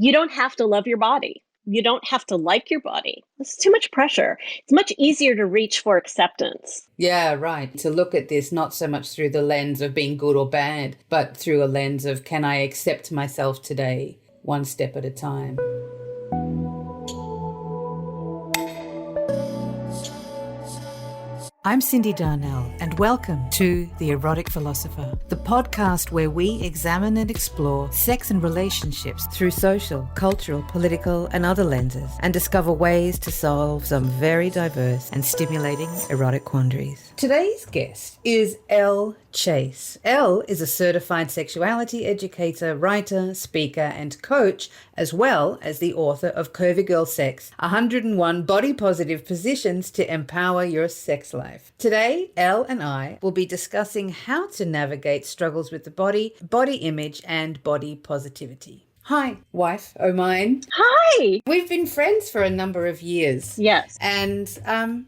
you don't have to love your body. You don't have to like your body. It's too much pressure. It's much easier to reach for acceptance. Yeah, right. To look at this not so much through the lens of being good or bad, but through a lens of, can I accept myself today, one step at a time? I'm Cindy Darnell, and welcome to The Erotic Philosopher, the podcast where we examine and explore sex and relationships through social, cultural, political, and other lenses, and discover ways to solve some very diverse and stimulating erotic quandaries. Today's guest is Elle Chase. Elle is a certified sexuality educator, writer, speaker, and coach, as well as the author of Curvy Girl Sex, 101 Body Positive Positions to Empower Your Sex Life. Today, Elle and I will be discussing how to navigate struggles with the body image, and body positivity. Hi, wife o' mine. Hi! We've been friends for a number of years. Yes. And I'm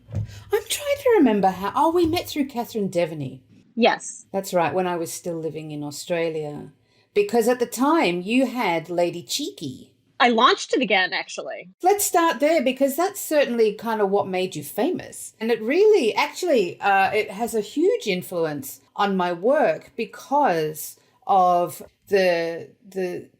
trying to remember how... Oh, we met through Catherine Devaney. Yes. That's right, when I was still living in Australia. Because at the time, you had Lady Cheeky. I launched it again, actually. Let's start there, because that's certainly kind of what made you famous. And it really, actually, it has a huge influence on my work because of the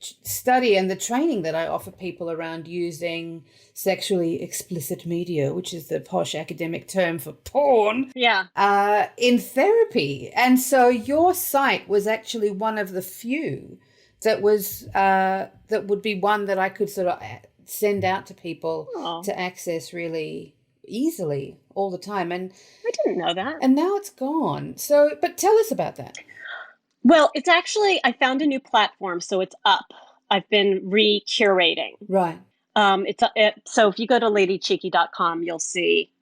study and the training that I offer people around using sexually explicit media, which is the posh academic term for porn, in therapy. And so your site was actually one of the few that was that would be one that I could sort of send out to people to access really easily all the time. And I didn't know that. And now it's gone. So, but tell us about that. Well, it's actually, I found a new platform, so it's up. I've been re-curating. Right. So if you go to ladycheeky.com, you'll see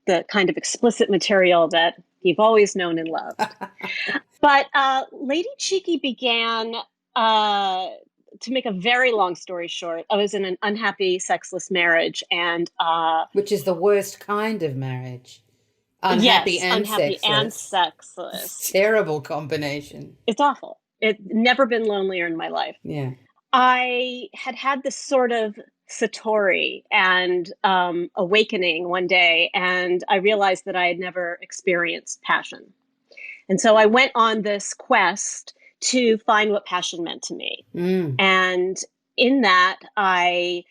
the kind of explicit material that you've always known and loved. But Lady Cheeky began, to make a very long story short, I was in an unhappy, sexless marriage. And which is the worst kind of marriage. Unhappy and sexless. Terrible combination. It's awful. It's never been lonelier in my life. Yeah. I had this sort of satori and awakening one day, and I realized that I had never experienced passion. And so I went on this quest to find what passion meant to me. Mm. And in that, I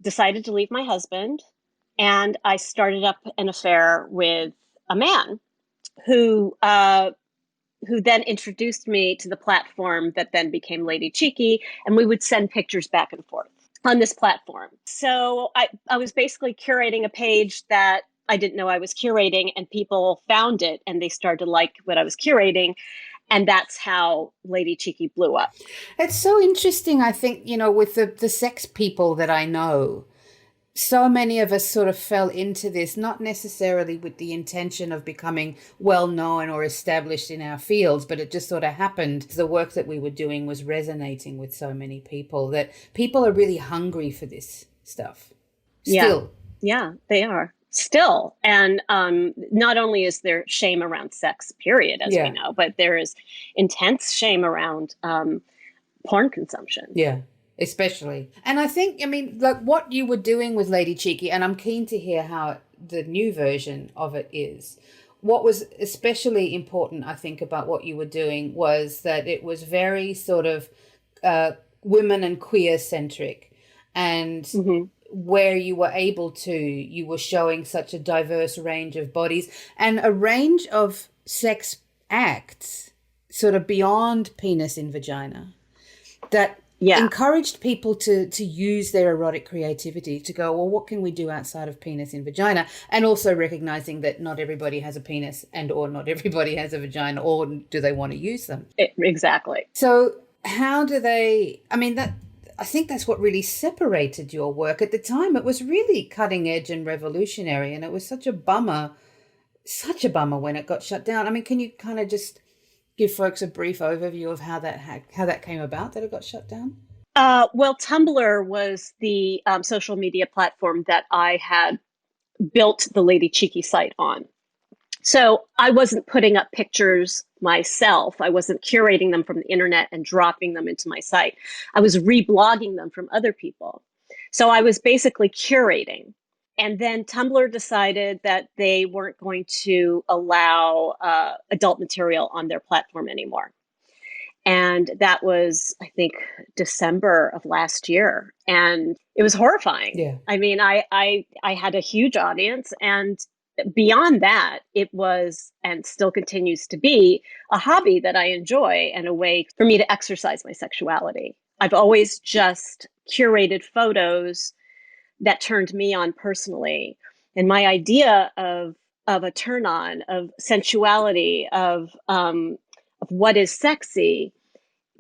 decided to leave my husband. And I started up an affair with a man who then introduced me to the platform that then became Lady Cheeky, and we would send pictures back and forth on this platform. So I was basically curating a page that I didn't know I was curating, and people found it and they started to like what I was curating. And that's how Lady Cheeky blew up. It's so interesting, I think, with the sex people that I know. So many of us sort of fell into this, not necessarily with the intention of becoming well-known or established in our fields, but it just sort of happened. The work that we were doing was resonating with so many people that people are really hungry for this stuff. Still. Yeah, they are. Still. And not only is there shame around sex, period, as we know, but there is intense shame around porn consumption. Yeah. Especially. And I think, like what you were doing with Lady Cheeky, and I'm keen to hear how the new version of it is. What was especially important, I think, about what you were doing was that it was very sort of women and queer centric. And where you were you were showing such a diverse range of bodies and a range of sex acts sort of beyond penis in vagina that encouraged people to use their erotic creativity to go, well, what can we do outside of penis in vagina? And also recognizing that not everybody has a penis or not everybody has a vagina, or do they want to use them? Exactly. So how do they, I think that's what really separated your work. At the time, it was really cutting edge and revolutionary, and it was such a bummer when it got shut down. Can you kind of just give folks a brief overview of how that came about, that it got shut down? Well, Tumblr was the social media platform that I had built the Lady Cheeky site on. So I wasn't putting up pictures myself. I wasn't curating them from the internet and dropping them into my site. I was reblogging them from other people. So I was basically curating. And then Tumblr decided that they weren't going to allow adult material on their platform anymore. And that was, I think, December of last year. And it was horrifying. Yeah. I mean, I had a huge audience. And beyond that, it was and still continues to be a hobby that I enjoy and a way for me to exercise my sexuality. I've always just curated photos that turned me on personally. And my idea of a turn on, of sensuality, of what is sexy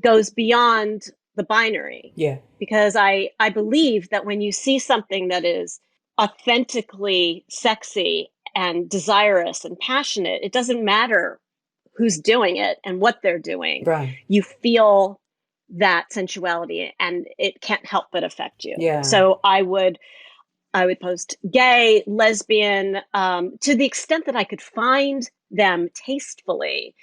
goes beyond the binary. Yeah. Because I believe that when you see something that is authentically sexy and desirous and passionate, it doesn't matter who's doing it and what they're doing. Right. You feel that sensuality and it can't help but affect you. Yeah. So I would post gay, lesbian, to the extent that I could find them tastefully.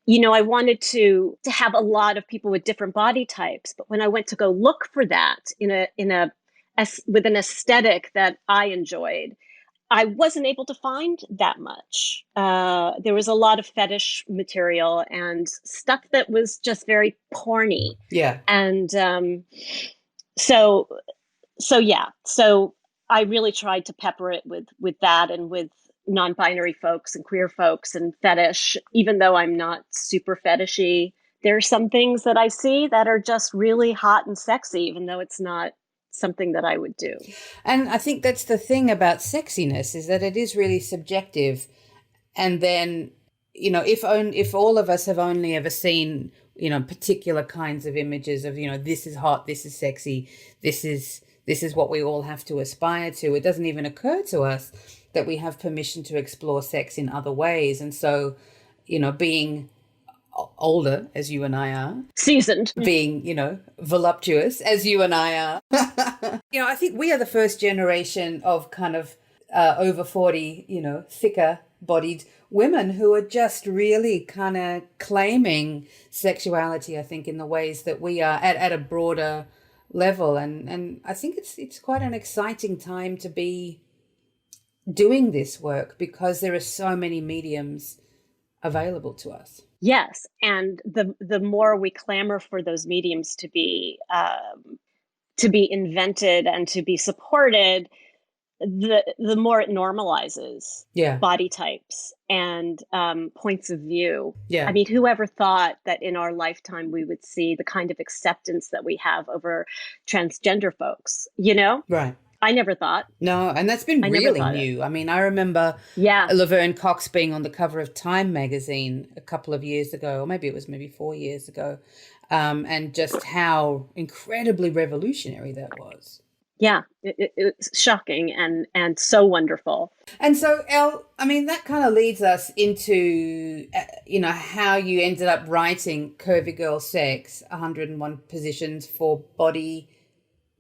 You know, I wanted to have a lot of people with different body types, but when I went to go look for that with an aesthetic that I enjoyed, I wasn't able to find that much. There was a lot of fetish material and stuff that was just very porny. Yeah. And so yeah. So I really tried to pepper it with that and with non-binary folks and queer folks and fetish, even though I'm not super fetishy. There are some things that I see that are just really hot and sexy, even though it's not something that I would do. And I think that's the thing about sexiness, is that it is really subjective. And then, you know, if all of us have only ever seen, you know, particular kinds of images of, you know, this is hot, this is sexy, this is what we all have to aspire to, it doesn't even occur to us that we have permission to explore sex in other ways. And so, you know, being older, as you and I are, seasoned, being, you know, voluptuous, as you and I are, you know, I think we are the first generation of kind of over 40, you know, thicker bodied women who are just really kind of claiming sexuality, I think, in the ways that we are at a broader level. And I think it's quite an exciting time to be doing this work because there are so many mediums available to us. Yes, and the more we clamor for those mediums to be invented and to be supported, the more it normalizes body types and points of view. Yeah. I mean, whoever thought that in our lifetime we would see the kind of acceptance that we have over transgender folks, you know? Right. I never thought. No, and that's been really new. I mean, I remember Laverne Cox being on the cover of Time magazine a couple of years ago, or maybe it was 4 years ago, and just how incredibly revolutionary that was. Yeah, it's shocking and so wonderful. And so, Elle, I mean, that kind of leads us into, you know, how you ended up writing Curvy Girl Sex, 101 Positions for Body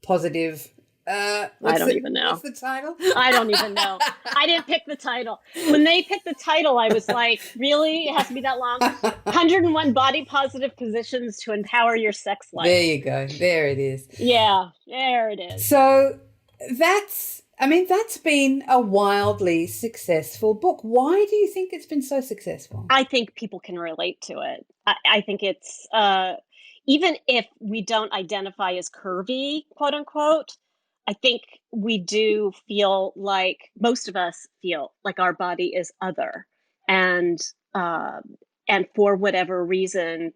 Positive. I don't even know. What's the title? I don't even know. I didn't pick the title. When they picked the title, I was like, really? It has to be that long? 101 body positive positions to empower your sex life. There you go. There it is. Yeah, there it is. So that's been a wildly successful book. Why do you think it's been so successful? I think people can relate to it. I think it's, even if we don't identify as curvy, quote unquote, I think we do feel like, most of us feel like our body is other and for whatever reason,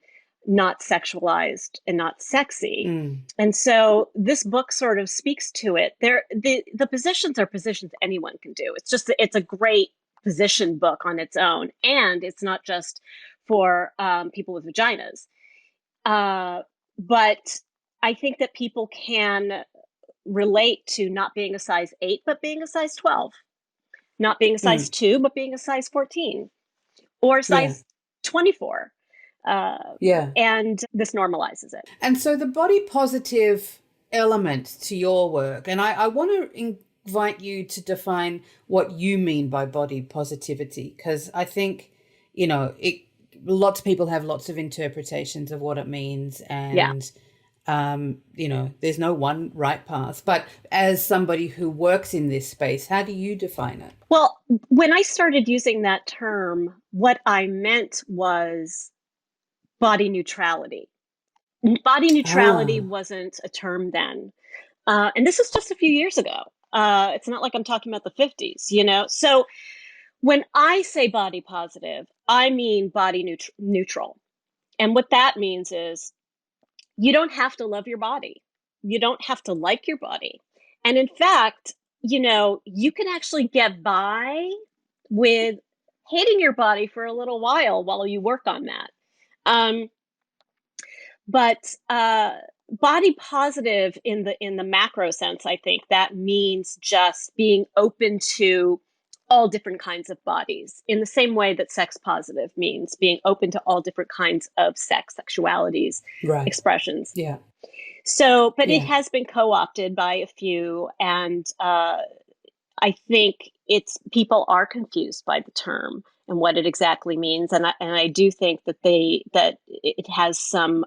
not sexualized and not sexy. And so this book sort of speaks to it. The positions are positions anyone can do. It's a great position book on its own. And it's not just for people with vaginas. But I think that people can relate to not being a size 8, but being a size 12, not being a size 2, but being a size 14 or a size 24. And this normalizes it. And so the body positive element to your work, and I want to invite you to define what you mean by body positivity, because I think, it lots of people have lots of interpretations of what it means, Yeah. and there's no one right path. But as somebody who works in this space, how do you define it? Well, when I started using that term, what I meant was body neutrality. Body neutrality Ah, wasn't a term then. And this is just a few years ago. It's not like I'm talking about the 50s, you know? So when I say body positive, I mean neutral. And what that means is you don't have to love your body. You don't have to like your body. And in fact, you can actually get by with hating your body for a little while you work on that. Um, but body positive in the macro sense, I think that means just being open to all different kinds of bodies, in the same way that sex positive means being open to all different kinds of sexualities, right. expressions. Yeah. So, but it Yeah. has been co-opted by a few, and I think it's people are confused by the term and what it exactly means, and I do think that it has some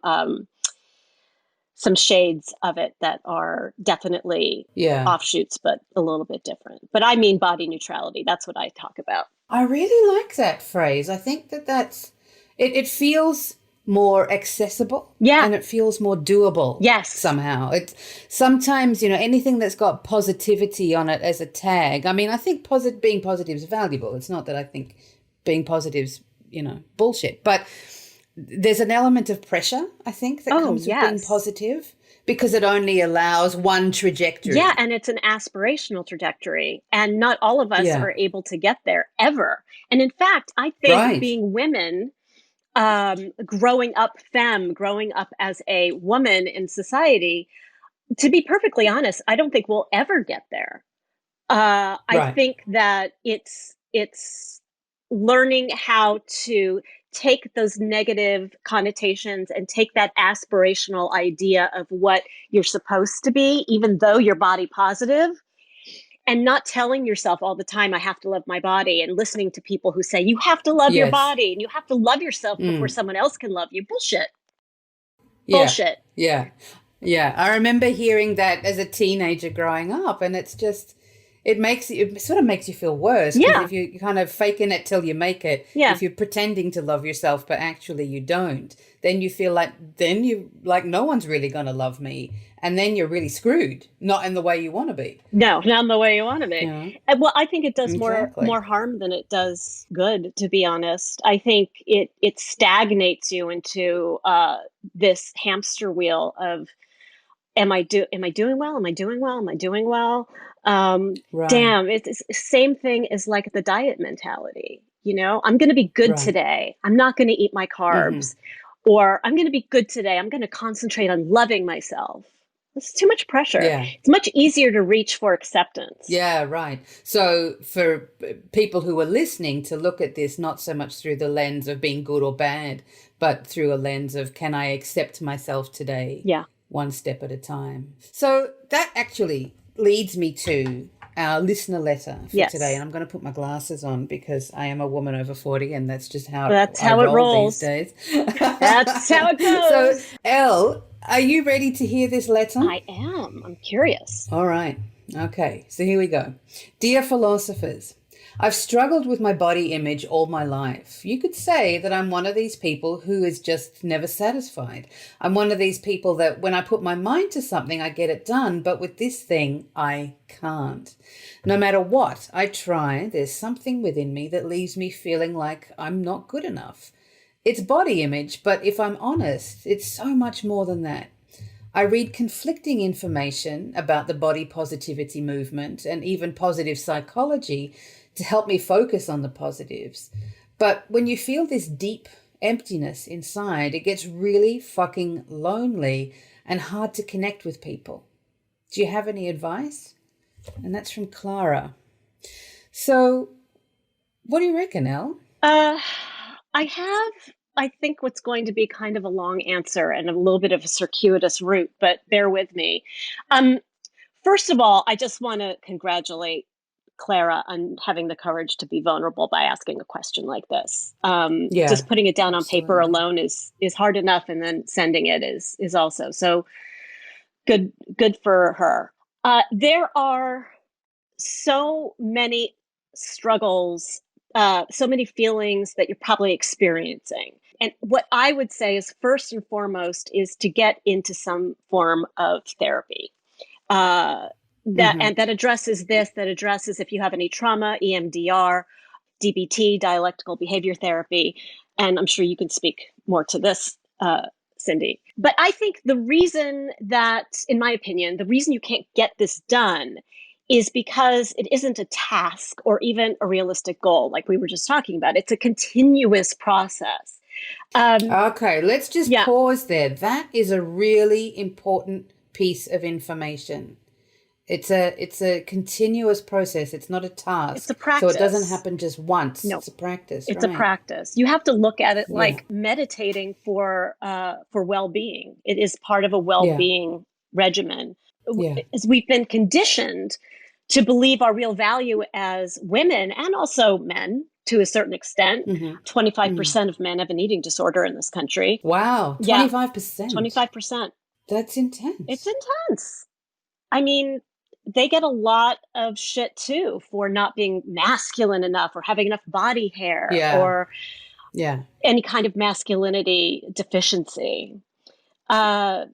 shades of it that are definitely Yeah. offshoots, but a little bit different. But I mean body neutrality. That's what I talk about. I really like that phrase. I think that's it feels more accessible, Yeah. and it feels more doable Yes. somehow. It sometimes, anything that's got positivity on it as a tag. I mean, I think being positive is valuable. It's not that I think being positive is, bullshit, but there's an element of pressure, I think, that Oh, comes with being yes. positive, because it only allows one Yeah, trajectory. and it's an aspirational trajectory, and not all of us Yeah. are able to get there ever. And in fact, I think Right. being women, growing up as a woman in society, to be perfectly honest, I don't think we'll ever get there. I Right. think that it's learning how to take those negative connotations and take that aspirational idea of what you're supposed to be, even though you're body positive, and not telling yourself all the time, I have to love my body, and listening to people who say, you have to love your Yes. body and you have to love yourself before Mm. someone else can love you. Bullshit. Yeah. Bullshit. Yeah. Yeah. I remember hearing that as a teenager growing up, and it sort of makes you feel worse, because Yeah. if you're kind of faking it till you make it, Yeah. if you're pretending to love yourself but actually you don't, then you feel like no one's really going to love me, and then you're really screwed, not in the way you want to be. No, not the way you want to You be. know? Well, I think it does more Exactly. harm than it does good, to be honest. I think it stagnates you into this hamster wheel of am I doing well? Am I doing well? Am I doing well? Right. Damn, it's the same thing as like the diet mentality. I'm going to be good Right. today. I'm not going to eat my Mm-hmm. carbs, or I'm going to be good today. I'm going to concentrate on loving myself. It's too much pressure. Yeah. It's much easier to reach for acceptance. Yeah, right. So for people who are listening, to look at this not so much through the lens of being good or bad, but through a lens of, can I accept myself today, Yeah. one step at a time? So that actually leads me to our listener letter for today. And Yes. I'm going to put my glasses on, because I am a woman over 40, and that's just how That's I how it roll these rolls. days. That's how it So, goes. Elle, are you ready to hear this letter? I am. I'm curious. All right. Okay. So here we go. Dear philosophers, I've struggled with my body image all my life. You could say that I'm one of these people who is just never satisfied. I'm one of these people that when I put my mind to something, I get it done. But with this thing, I can't. No matter what I try, there's something within me that leaves me feeling like I'm not good enough. It's body image, but if I'm honest, it's so much more than that. I read conflicting information about the body positivity movement and even positive psychology to help me focus on the positives. But when you feel this deep emptiness inside, it gets really fucking lonely and hard to connect with people. Do you have any advice? And that's from Clara. So, what do you reckon, Elle? Uh, I have, I think, what's going to be kind of a long answer and a little bit of a circuitous route, but bear with me. Um, First of all, I just want to congratulate Clara on having the courage to be vulnerable by asking a question like this. Yeah, Just putting it down on paper absolutely. alone is hard enough, and then sending it is also so good for her. There are so many struggles, so many feelings that you're probably experiencing. And what I would say is first and foremost is to get into some form of therapy. Uh, Mm-hmm. that addresses this, that addresses if you have any trauma, EMDR, DBT, dialectical behavior therapy, and I'm sure you can speak more to this, Cindy. But I think the reason that, in my opinion, the reason you can't get this done is because it isn't a task or even a realistic goal, like we were just talking about. It's a continuous process. Okay, let's just Yeah, pause there. That is a really important piece of information. It's a continuous process. It's not a it's a task. So it doesn't practice. happen just once. No, It's a practice, it's a right? practice. You have to look at it Yeah. like meditating for well-being. It is part of a Yeah. well-being regimen. Yeah. As we've been conditioned to believe our real value as women and also men to a certain extent. Mm-hmm. Mm. 25% of men have an eating disorder in this country. Wow, Yeah, 25%. 25%. That's It's intense. intense. I mean, they get a lot of shit too for not being masculine enough or having enough body hair Yeah. or Yeah. any kind of masculinity deficiency. Uh,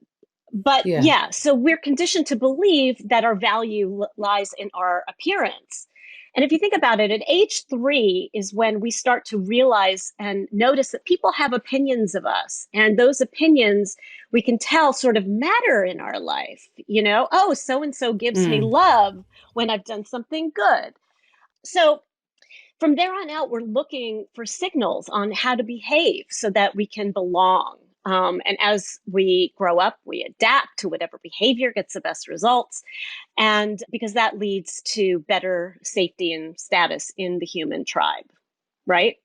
but Yeah. yeah, so we're conditioned to believe that our value lies in our appearance. And if you think about it, at age 3 is when we start to realize and notice that people have opinions of us. And those opinions we can tell sort of matter in our life. You know, oh, so and so gives me Mm. love when I've done something good. So from there on out, we're looking for signals on how to behave so that we can belong. And as we grow up, we adapt to whatever behavior gets the best results. And because that leads to better safety and status in the human tribe, right?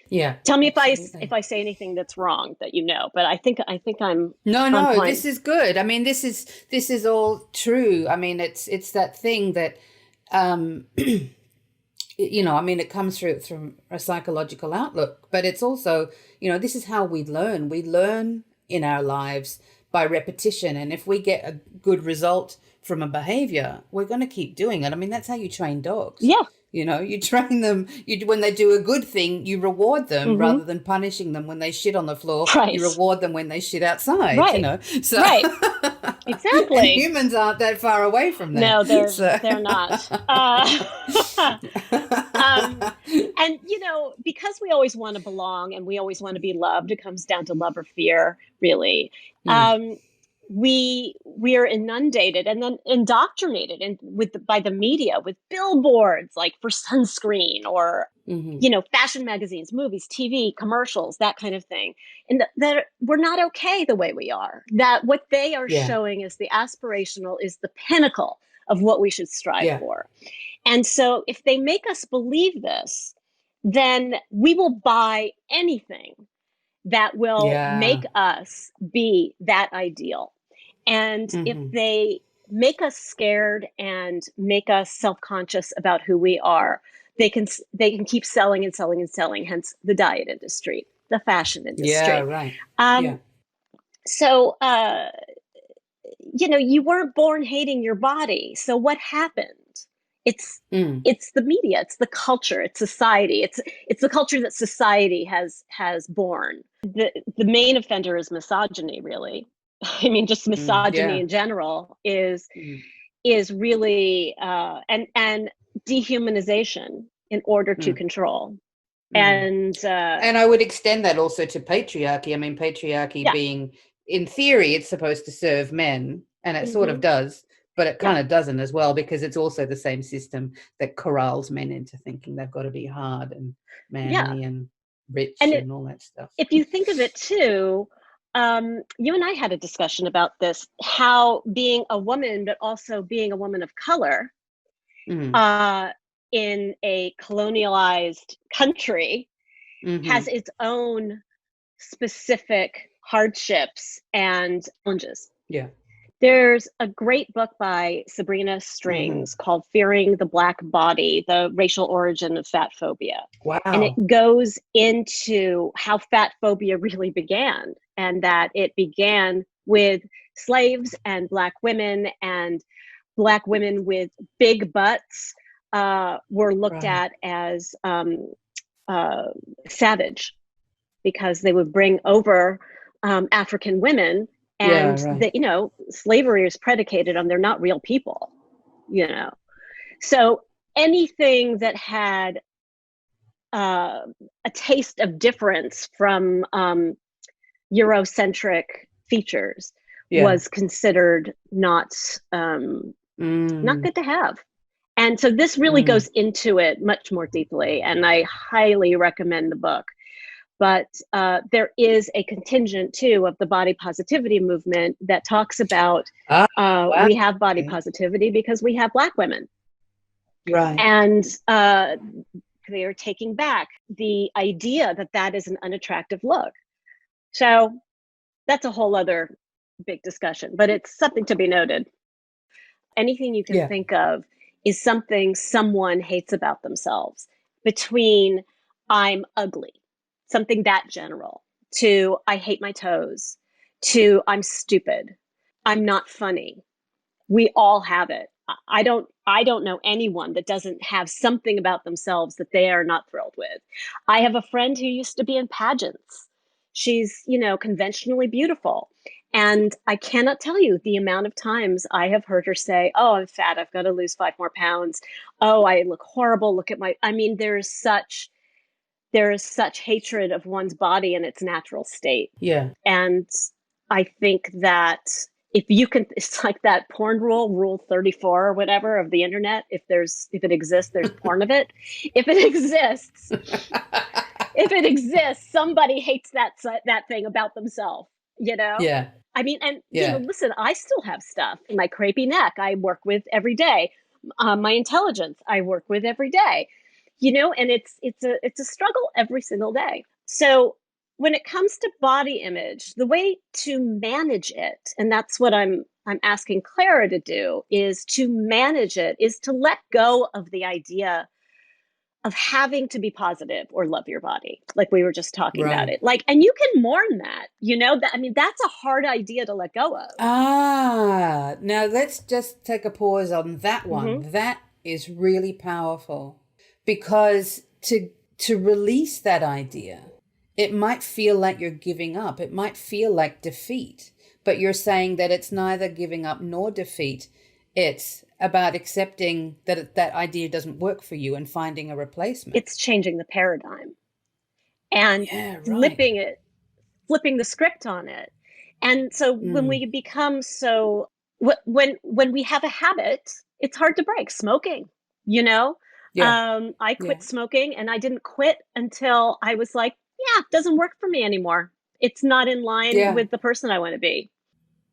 Yeah. Tell me if Absolutely. I say anything that's wrong that you know, but I think I'm No, on no, point. this is good. I mean, this is all true. I mean, it's that thing that um I mean, it comes through from a psychological outlook, but it's also, this is how we learn. We learn in our lives by repetition. And if we get a good result from a behavior, we're going to keep doing it. I mean, that's how you train dogs. Yeah. You train them, when they do a good thing, you reward them Mm-hmm. rather than punishing them when they shit on the floor. Right. You reward them when they shit outside, Right. So, Right. and Exactly. humans aren't that far away from that. No, So, they're not. And because we always want to belong and we always want to be loved, it comes down to love or fear, really. mm, Um, we are inundated and then indoctrinated by the media with billboards like for sunscreen or hmm fashion magazines, movies, TV, commercials, that kind of thing. And that we're not okay the way we are. That what they are yeah, showing is the aspirational, is the pinnacle of what we should strive yeah. for. And so if they make us believe this, then we will buy anything that will make Yeah. us be that ideal. And if hmm they make us scared and make us self-conscious about who we are, they can keep selling and selling and selling, hence the diet industry, the fashion Yeah, industry. right. Um, Yeah. so you weren't born hating your body. So what happened? It's Mm. it's the media, it's the culture, it's society. It's the culture that society has born. The main offender is misogyny, really. I mean, just Mm. misogyny Yeah. in general Mm. is really and dehumanization in order to Mm. control. Mm. And And I would extend that also to patriarchy. I mean, patriarchy yeah, being, in theory, it's supposed to serve men, and it sort of hmm does, but it yeah, kind of doesn't as well, because it's also the same system that corrals men into thinking they've got to be hard and yeah. manly and rich And and all that stuff. if you think of it too, you and I had a discussion about this, how being a woman, but also being a woman of color Mm. uh, in a colonialized country has hmm its own specific hardships and challenges. Yeah. There's a great book by Sabrina Strings called Fearing the Black Body, The Racial Origin of Fat Phobia. And it Wow. goes into how fat phobia really began, and that it began with slaves and Black women, and Black women with big butts were looked Right. at as savage, because they would bring over African women, Yeah, and right. slavery is predicated on they're not real people, So anything that had a taste of difference from Eurocentric features Yeah. was considered not Mm, good to have. And so this really mm. goes into it much more deeply, and I highly recommend the book. But there is a contingent too of the body positivity movement that talks about Ah, wow. we have body Okay. positivity because we have Black women, Right. and they are taking back the idea that that is an unattractive look. So that's a whole other big discussion, but it's something to be noted. Anything you can Yeah. think of is something someone hates about themselves, between I'm ugly, something that general, to I hate my toes, to I'm stupid, I'm not funny. We all have it. I don't know anyone that doesn't have something about themselves that they are not thrilled with. I have a friend who used to be in pageants. She's, conventionally beautiful. And I cannot tell you the amount of times I have heard her say, "Oh, I'm fat. I've got to lose 5 more pounds. Oh, I look horrible. Look at my," I mean, there is such hatred of one's body in its natural state. Yeah. And I think that if you can, it's like that porn rule 34 or whatever of the internet. If it exists, there's porn of it. If it exists, somebody hates that thing about themselves, you know? Yeah. I mean, and Yeah. listen, I still have stuff. My crepey neck, I work with every day. My intelligence, I work with every day. And it's a struggle every single day. So when it comes to body image, the way to manage it, and that's what I'm asking Clara to do, is to manage it, is to let go of the idea of having to be positive or love your body, like we were just talking about Right. it. Like, and you can mourn that, that, I mean, that's a hard idea to let go of. Ah, now let's just take a pause on that Mm-hmm. one. That is really powerful because to release that idea, it might feel like you're giving up. It might feel like defeat, but you're saying that it's neither giving up nor defeat. It's about accepting that that idea doesn't work for you and finding a replacement. It's changing the paradigm and Yeah, right. flipping the script on it. And so when Mm, we become so, when we have a habit, it's hard to break. Smoking, you know, yeah, I yeah, quit smoking, and I didn't quit until I was like, yeah, it doesn't work for me anymore. It's not in line yeah. with the person I want to be.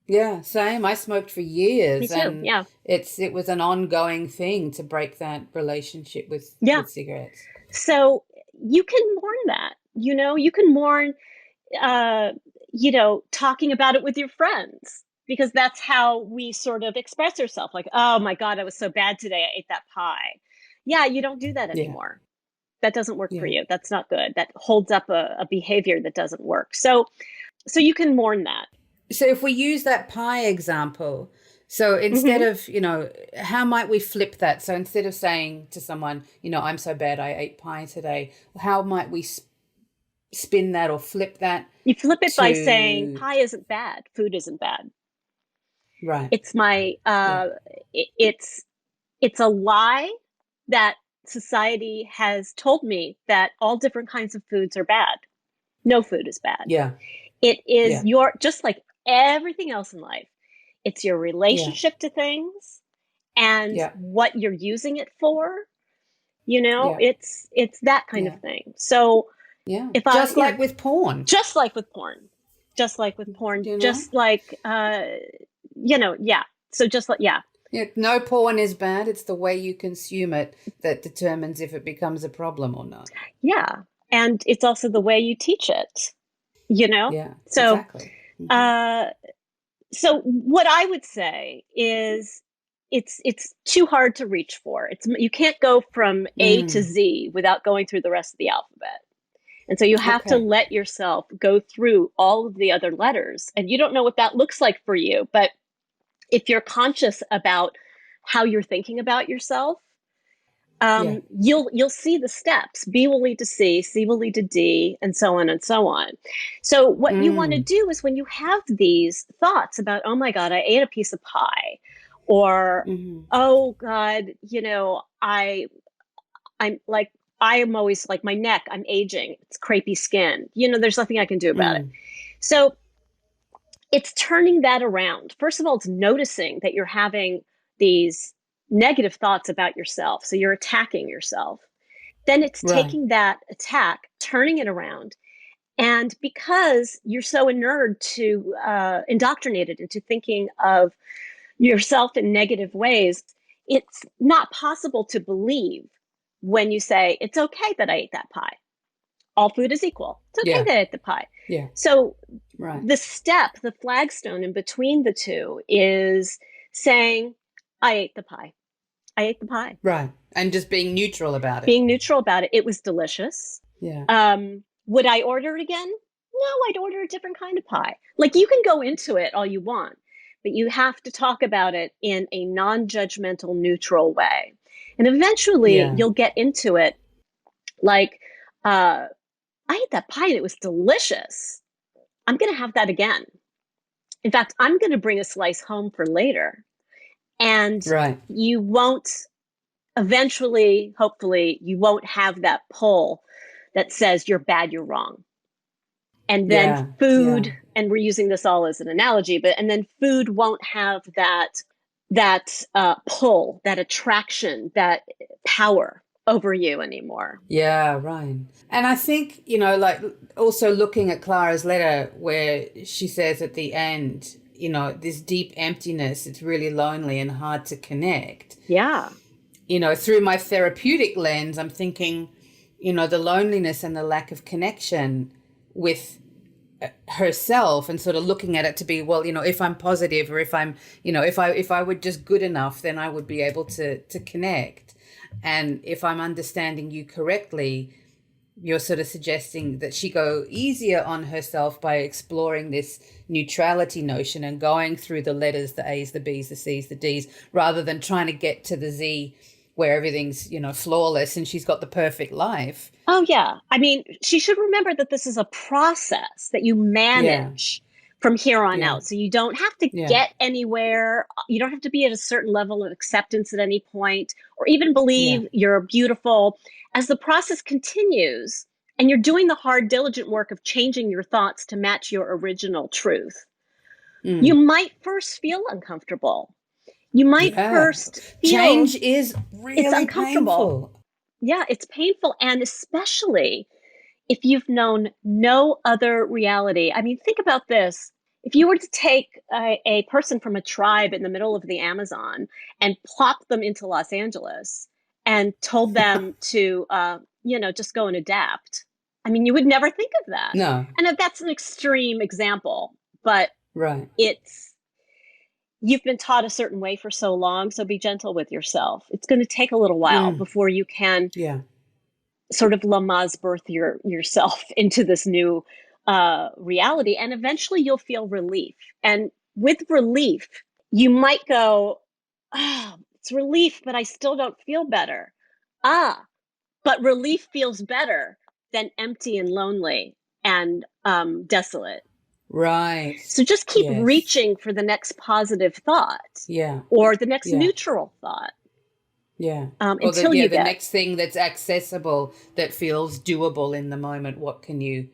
Yeah, same. I smoked for Me years too. and Yeah. it was an ongoing thing to break that relationship Yeah. with cigarettes. So you can mourn that, you can mourn, uh, talking about it with your friends, because that's how we sort of express ourselves. Like, oh my God, I was so bad today. I ate that pie. Yeah, you don't do that Yeah. anymore. That doesn't work for Yeah. you. That's not good. That holds up a behavior that doesn't work. So you can mourn that. So if we use that pie example, so instead Hmm. of, how might we flip that? So instead of saying to someone, I'm so bad I ate pie today, how might we spin that or flip that You flip it by saying to pie isn't bad. Food isn't bad. right. It's my, Yeah. it's a lie that society has told me, that all different kinds of foods are bad. No food is bad. Yeah. It is Yeah. your, just like everything else in life, it's your Yeah. relationship to things and Yeah. what you're using it for. Yeah. It's that kind of Yeah. thing. So Yeah. if I, Just like with porn, just like with porn, just like with porn, you know? just like, yeah. So just like, yeah, Yeah, no porn is bad. It's the way you consume it that determines if it becomes a problem or not. yeah. And it's also the way you teach it, you know? Yeah, So, exactly. uh, So what I would say is it's too hard to reach for. You can't go from A to Mm. Z without going through the rest of the alphabet. And so you have to Okay. let yourself go through all of the other letters. And you don't know what that looks like for you, but if you're conscious about how you're thinking about yourself, Yeah. you'll see the steps. B will lead to C, C will lead to D, and so on and so on. So what you want to Mm. do is when you have these thoughts about, oh my God, I ate a piece of pie, or Mm-hmm. oh God, I'm like I am always like my neck, I'm aging, it's crepey skin. There's nothing I can do about it. Mm. So it's turning that around. First of all, it's noticing that you're having these negative thoughts about yourself. So you're attacking yourself. Then it's Right. taking that attack, turning it around. And because you're so inured to indoctrinated into thinking of yourself in negative ways, it's not possible to believe when you say, it's okay that I ate that pie. All food is equal. It's okay Yeah. that I ate the pie. Yeah. So Right. the flagstone in between the two is saying, I ate the pie. I ate the pie. Right. And just being neutral about it. Being neutral about it. It was delicious. Yeah. Would I order it again? No, I'd order a different kind of pie. Like, you can go into it all you want, but you have to talk about it in a non-judgmental, neutral way. And eventually Yeah. you'll get into it like, I ate that pie and it was delicious. I'm going to have that again. In fact, I'm going to bring a slice home for later. And Right. you won't, eventually, hopefully, you won't have that pull that says you're bad, you're wrong. And then Yeah. Yeah. food, and we're using this all as an analogy, and then food won't have that pull, that attraction, that power over you anymore. Yeah, right. And I think, like also looking at Clara's letter where she says at the end, this deep emptiness, it's really lonely and hard to connect. Yeah. Through my therapeutic lens, I'm thinking, the loneliness and the lack of connection with herself, and sort of looking at it to be, well, if I'm positive, or if I'm, if I were just good enough, then I would be able to connect. And if I'm understanding you correctly, you're sort of suggesting that she go easier on herself by exploring this neutrality notion and going through the letters, the A's, the B's, the C's, the D's, rather than trying to get to the Z where everything's, flawless and she's got the perfect life. Oh, yeah. I mean, she should remember that this is a process that you Yeah. manage from here on Yeah. out. So you don't have to Yeah. get anywhere. You don't have to be at a certain level of acceptance at any point, or even Yeah. believe you're beautiful. As the process continues and you're doing the hard, diligent work of changing your thoughts to match your original truth, you Mm. might first feel uncomfortable. You might Yeah. first feel Change is it's really uncomfortable. painful. Yeah, it's painful. And especially if you've known no other reality. I mean, think about this. If you were to take a person from a tribe in the middle of the Amazon and plop them into Los Angeles and told them to, just go and adapt, I mean, you would never think of that. No. And that's an extreme example, but Right. it's, you've been taught a certain way for so long, so be gentle with yourself. It's going to take a little while Mm. before you can Yeah. sort of Lamaze birth yourself into this new reality, and eventually you'll feel relief. And with relief, you might go, "Oh, it's relief, but I still don't feel better." But relief feels better than empty and lonely and desolate. Right. So just keep Yes. reaching for the next positive thought Yeah. or the next Yeah. neutral thought Yeah. Or until you the get. next thing that's accessible, that feels doable in the moment. What can you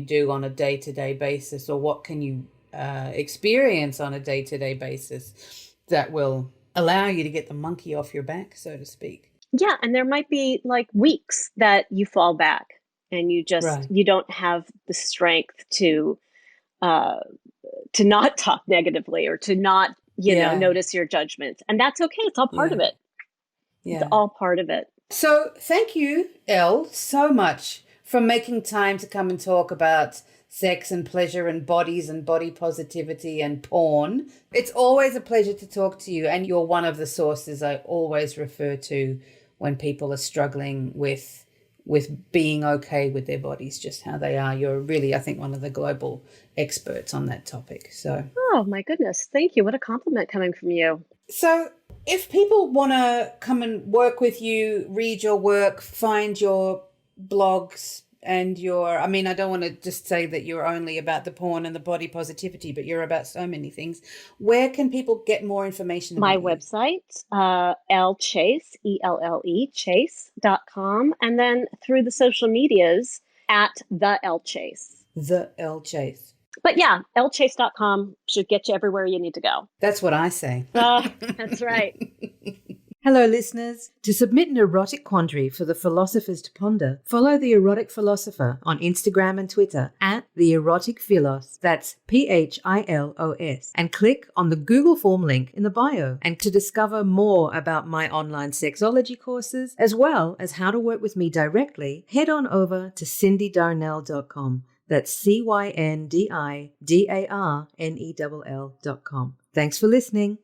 do on a day-to-day basis, or what can you experience on a day-to-day basis that will allow you to get the monkey off your back, so to speak. Yeah, and there might be like weeks that you fall back and Right. you don't have the strength uh to not talk negatively or to not, Yeah. notice your judgments. And that's okay. It's all part Yeah. of it. It's Yeah. all part of it. So thank you, Elle, so much for making time to come and talk about sex and pleasure and bodies and body positivity and porn. It's always a pleasure to talk to you, and you're one of the sources I always refer to when people are struggling with being okay with their bodies, just how they are. You're really, I think, one of the global experts on that topic. So, oh my goodness, thank you. What a compliment coming from you. So if people want to come and work with you, read your work, find your blogs and I don't want to just say that you're only about the porn and the body positivity, but you're about so many things. Where can people get more information about My you? website, Elle Chase, ELLE, chase.com, and then through the social medias at the Elle Chase. The Elle Chase. But yeah, ellechase.com should get you everywhere you need to go. That's what I say. That's right. Hello, listeners. To submit an erotic quandary for the philosophers to ponder, follow the erotic philosopher on Instagram and Twitter at the erotic philos. That's PHILOS. And click on the Google form link in the bio. And to discover more about my online sexology courses, as well as how to work with me directly, head on over to cindydarnell.com. That's CYNDIDARNELL.com. Thanks for listening.